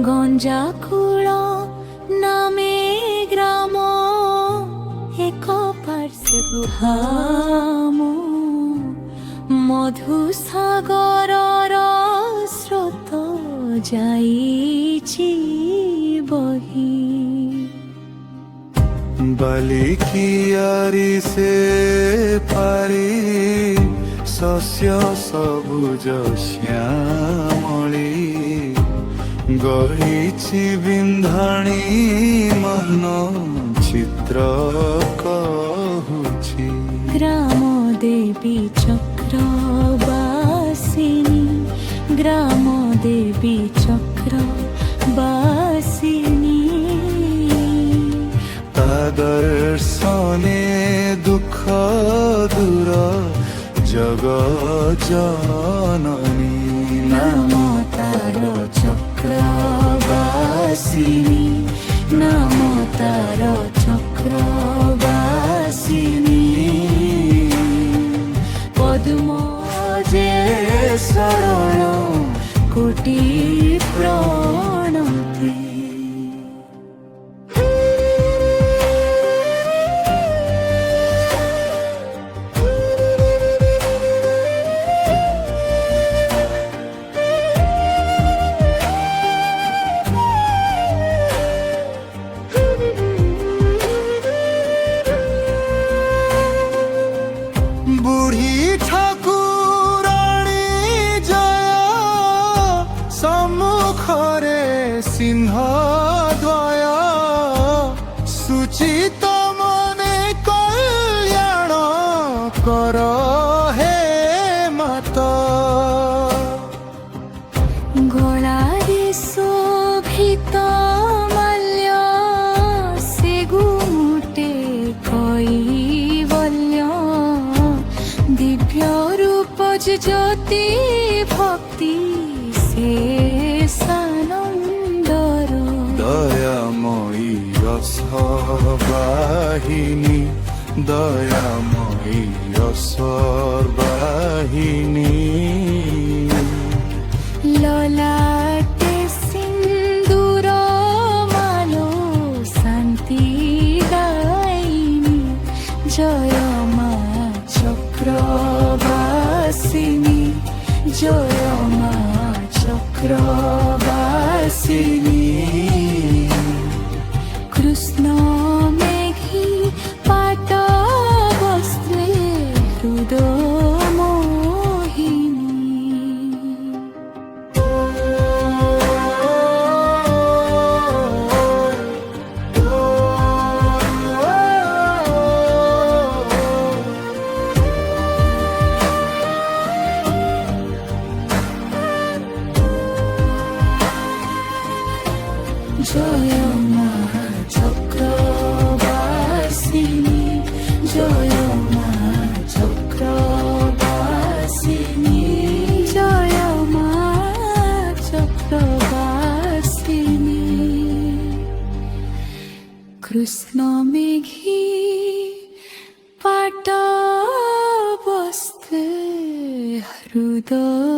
ଗଞ୍ଜାକୁଳ ନାମେ ଗ୍ରାମ ଏକ ପାର୍ଶ୍ୱ ବୁହାମ ମଧୁସାଗରର ସ୍ରୋତ ଯାଇଛି ବହି ବାଲିକିଆରି ସେ ପାରି ଶସ୍ୟ ସବୁଜ ଶ୍ୟାମଳି ଗଢ଼ିଛି ବିନ୍ଧାଣୀ ମନ ଚିତ୍ର କହୁଛି ଗ୍ରାମ ଦେବୀ ଚକ୍ରବାସିନୀ ଗ୍ରାମ ଦେବୀ ଚକ୍ରବାସିନୀ ତା ଦର୍ଶନେ ଦୁଃଖ ଦୂର ଜଗ ଜନନୀ নাম তার চক্রবাসিনী নাম তার চক্রবাসিনী পদ্ম যে শরণ কোটি প্রণতি বুঢ়ী ঠাকুৰাণী জয় সম্মুখৰে সিংহ দ্বয় সুচিত মনে কল্যাণ কৰ হে মাত গলারে শোভিত মাল্য সে গুমুটে কৈবল্য দিব্য রূপ জ্যোতি ভক্তি সে সানন্দর দয়াময়ী রসবাহিনী দয়াময়ী রসবাহিনী ললাটে সিন্দুর মালো শান্তি গাইনি জয় মা চক্রবাসিনী জয় মা চক্রবাসিনী কৃষ্ণ মেঘী পাট বস্ত্রে হৃদয় মোহিনী জয় মা চক্রবাসিনী জয় মা চক্রবাসিনী জয় মা চক্রবাসিনী কৃষ্ণ মেঘী পাট বস্ত্রে হৃদয়